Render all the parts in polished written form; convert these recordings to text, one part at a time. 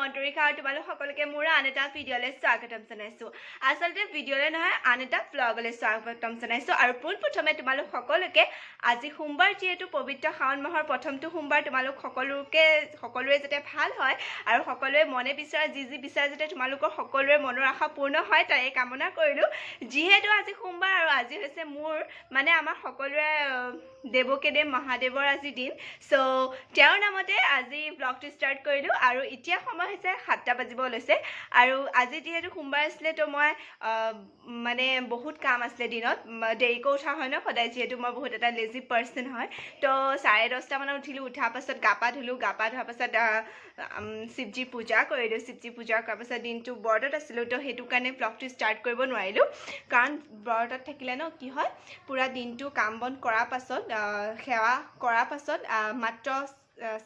অন্তৰিকা আৰু তোমালোক সকলোকে মোৰ আন এটা ভিডিঅ'লৈ স্বাগতম জনাইছোঁ। আচলতে ভিডিঅ'লৈ নহয় আন এটা ব্লগলৈ স্বাগতম জনাইছোঁ। আৰু পোনপ্ৰথমে তোমালোক সকলোকে আজি সোমবাৰ যিহেতু পবিত্ৰ শাওণ মাহৰ প্ৰথমটো সোমবাৰ তোমালোক সকলোৰে যাতে ভাল হয় আৰু সকলোৱে মনে বিচৰা যি বিচাৰে যাতে তোমালোকৰ সকলোৰে মনৰ আশা পূৰ্ণ হয় তাৰে কামনা কৰিলোঁ। যিহেতু আজি সোমবাৰ আৰু আজি হৈছে মোৰ মানে আমাৰ সকলোৰে দেৱকেদেৱ মহাদেৱৰ আজি দিন। চ' তেওঁৰ নামতে আজি ব্লগটো ষ্টাৰ্ট কৰিলোঁ আৰু এতিয়া সময় হৈছে 7টা বাজিব লৈছে। আৰু আজি যিহেতু সোমবাৰ আছিলে তো মই মানে বহুত কাম আছিলে দিনত, দেৰিকৈ উঠা হয় ন সদায়, যিহেতু মই বহুত এটা লেজি পাৰ্চন হয়। তো 10:30 মানত উঠিলোঁ, উঠাৰ পাছত গা পা ধুলোঁ, গা পা ধোৱাৰ পাছত শিৱজী পূজা কৰিলোঁ। শিৱজী পূজা কৰাৰ পাছত দিনটো ব্ৰতত আছিলোঁ, তো সেইটো কাৰণে ব্লগটো ষ্টাৰ্ট কৰিব নোৱাৰিলোঁ। কাৰণ ব্ৰতত থাকিলে ন কি হয়, পুৰা দিনটো কাম বন কৰাৰ পাছত সেৱা কৰাৰ পাছত মাত্ৰ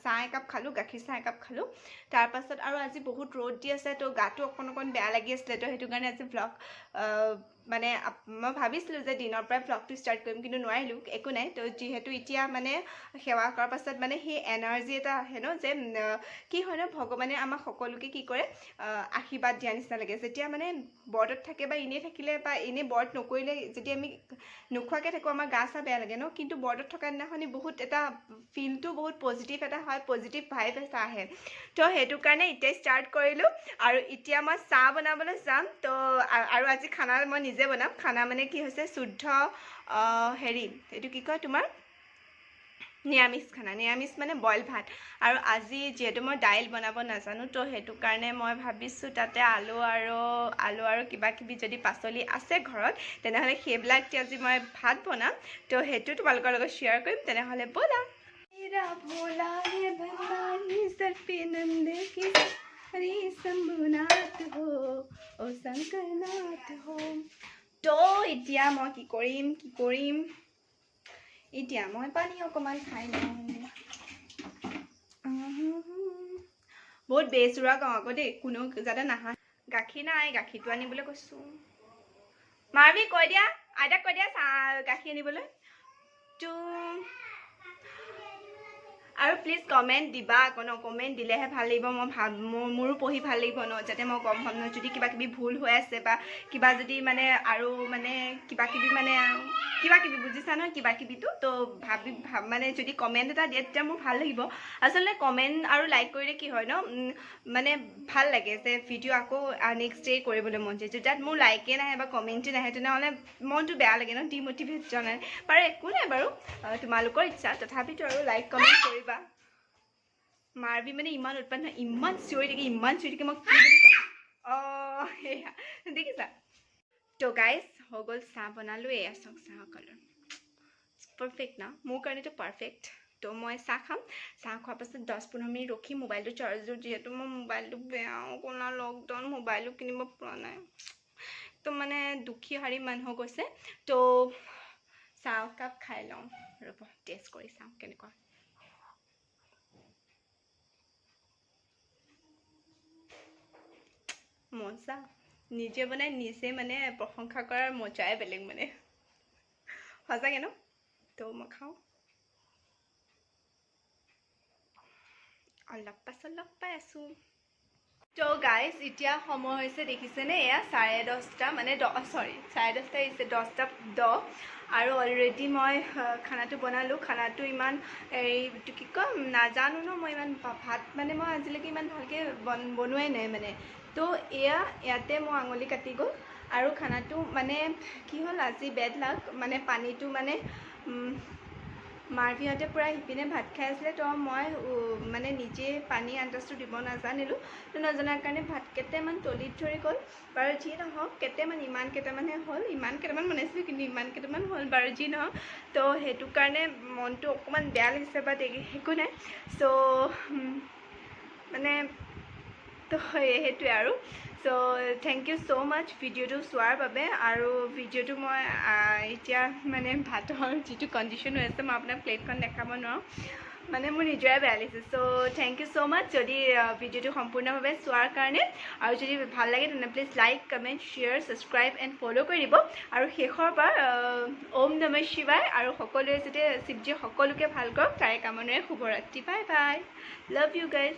চাহ একাপ খালোঁ, গাখীৰ চাহ একাপ খালোঁ। তাৰপাছত আৰু আজি বহুত ৰ'দ দি আছে, তো গাটো অকণ বেয়া লাগি আছিলে, তো সেইটো কাৰণে আজি ব্লগ মানে মই ভাবিছিলোঁ যে দিনৰ পৰাই ব্লগটো ষ্টাৰ্ট কৰিম, কিন্তু নোৱাৰিলোঁ, একো নাই। তো যিহেতু এতিয়া মানে সেৱা কৰাৰ পাছত মানে সেই এনাৰ্জি এটা আহে ন, যে কি হয় ন, ভগৱানে আমাক সকলোকে কি কৰে আশীৰ্বাদ দিয়া নিচিনা লাগে। যেতিয়া মানে ব্ৰতত থাকে বা এনেই থাকিলে বা এনেই ব্ৰত নকৰিলে যদি আমি নোখোৱাকৈ থাকোঁ আমাৰ গা চা বেয়া লাগে ন, কিন্তু ব্ৰতত থকা দিনাখনি বহুত এটা ফিলটো বহুত পজিটিভ এটা হয়, পজিটিভ ভাইব এটা আহে। তো সেইটো কাৰণে এতিয়া ষ্টাৰ্ট কৰিলোঁ আৰু এতিয়া মই চাহ বনাবলৈ যাম। তো আৰু আজি খানা মই নিজে বনাম। খানা মানে কি হৈছে শুদ্ধ এইটো কি কয় তোমাৰ নিৰামিষ খানা, নিৰামিষ মানে বইল ভাত। আৰু আজি যিহেতু মই দাইল বনাব নাজানো, তো সেইটো কাৰণে মই ভাবিছোঁ তাতে আলু আৰু কিবা কিবি যদি পাচলি আছে ঘৰত তেনেহ'লে সেইবিলাক দি আজি মই ভাত বনাম। তো সেইটো তোমালোকৰ লগত শ্বেয়াৰ কৰিম। তেনেহ'লে ব'লা। তো এতিয়া মই কি কৰিম এতিয়া মই পানী অকণমান খাই লওঁ। বহুত বেচুৰা কওঁ আকৌ দেই, কোনো যাতে নাহা। গাখীৰ নাই, গাখীৰটো আনিবলৈ কৈছোঁ। মাৰবি কৈ দিয়া, আইতাক কৈ দিয়া গাখীৰ আনিবলৈ। তো আৰু প্লিজ কমেণ্ট দিবা আকৌ ন, কমেণ্ট দিলেহে ভাল লাগিব। মোৰো পঢ়ি ভাল লাগিব ন, যাতে মই গম পাম ন যদি কিবা কিবি ভুল হৈ আছে বা কিবা যদি মানে আৰু মানে কিবা কিবি বুজিছা নহয় কিবা কিবিটো। তো মানে যদি কমেণ্ট এটা দিয়ে তেতিয়া মোৰ ভাল লাগিব। আচলতে কমেণ্ট আৰু লাইক কৰিলে কি হয় ন, মানে ভাল লাগে যে ভিডিঅ' আকৌ নেক্সট ডে কৰিবলৈ মন যায়। যদি তাত মোৰ লাইকে নাহে বা কমেণ্টে নাহে তেনেহ'লে মনটো বেয়া লাগে ন, ডিম'টিভেট জনায়। বাৰু একো নাই বাৰু, তোমালোকৰ ইচ্ছা, তথাপিতো আৰু লাইক কমেণ্ট কৰিবা। মাৰবি মানে ইমান উৎপাত নহয়, ইমান চিঞৰি থাকে মই কি বুলি ক'ম। সেয়া দেখিছা। তো গাইজ হৈ গ'ল, চাহ বনালোঁ। এয়া চাওক চাহ কালাৰ পাৰফেক্ট না, মোৰ কাৰণেতো পাৰফেক্ট। তো মই চাহ খাম, চাহ খোৱাৰ পাছত 10-15 মিনিট ৰখি মোবাইলটো চাৰ্জত, যিহেতু মোৰ মোবাইলটো বেয়া ক'লা লকডাউন, মোবাইলো কিনিব পৰা নাই। তো মানে দুখী হাৰি মানুহ গৈছে। তো চাহ কাপ খাই লওঁ, ৰ'ব টেষ্ট কৰি চাওঁ কেনেকুৱা। মজা, নিজে বনাই নিজে মানে প্ৰশংসা কৰাৰ মজাই বেলেগ মানে, সঁচাকৈ ন। তো মই খাওঁ, অলপ পাছত লগ পাই আছোঁ। তো গাইজ এতিয়া সময় হৈছে দেখিছেনে, এয়া 10:30 মানে 10:30 হৈছে, 10:10। আৰু অলৰেডি মই খানাটো বনালোঁ। খানাটো ইমান এইটো কি কয় নাজানো ন, মই ইমান ভাত মানে মই আজিলৈকে ইমান ভালকৈ বনোৱাই নাই মানে। তো ইয়াতে মোৰ আঙুলি কাটি গ'ল। আৰু খানাটো মানে কি হ'ল, আজি বেড লাক, মানে পানীটো মানে মাৰভিহঁতে পূৰা সিপিনে ভাত খাই আছিলে। তো মই মানে নিজে পানী আন্দাজটো দিব নাজানিলোঁ। তো নজনাৰ কাৰণে ভাত কেইটামান তলিত ধৰি গ'ল। বাৰু যি নহওক, ইমান কেইটামানহে হ'ল, ইমান কেইটামান বনাইছিলোঁ কিন্তু ইমান কেইটামান হ'ল বাৰু যি নহওক। তো সেইটো কাৰণে মনটো অকণমান বেয়া লাগিছে, বাট একো নাই। চ' মানে তো সেইটোৱে আৰু। চ' থেংক ইউ ছ' মাছ ভিডিঅ'টো চোৱাৰ বাবে। আৰু ভিডিঅ'টো মই এতিয়া মানে ভাতৰ যিটো কণ্ডিশ্যন হৈ আছে, মই আপোনাক প্লেটখন দেখাব নোৱাৰোঁ, মানে মোৰ নিজৰে বেয়া লাগিছে। চ' থেংক ইউ ছ' মাছ যদি ভিডিঅ'টো সম্পূৰ্ণভাৱে চোৱাৰ কাৰণে। আৰু যদি ভাল লাগে তেনে please like comment share subscribe and follow' কৰি দিব। আৰু শেষৰ পৰা ওম নমঃ শিৱায়, আৰু সকলোৱে যাতে শিৱজীয়ে সকলোকে ভাল কৰক তাৰে কামনাৰে শুভৰাত্ৰি। Bye bye, love you guys.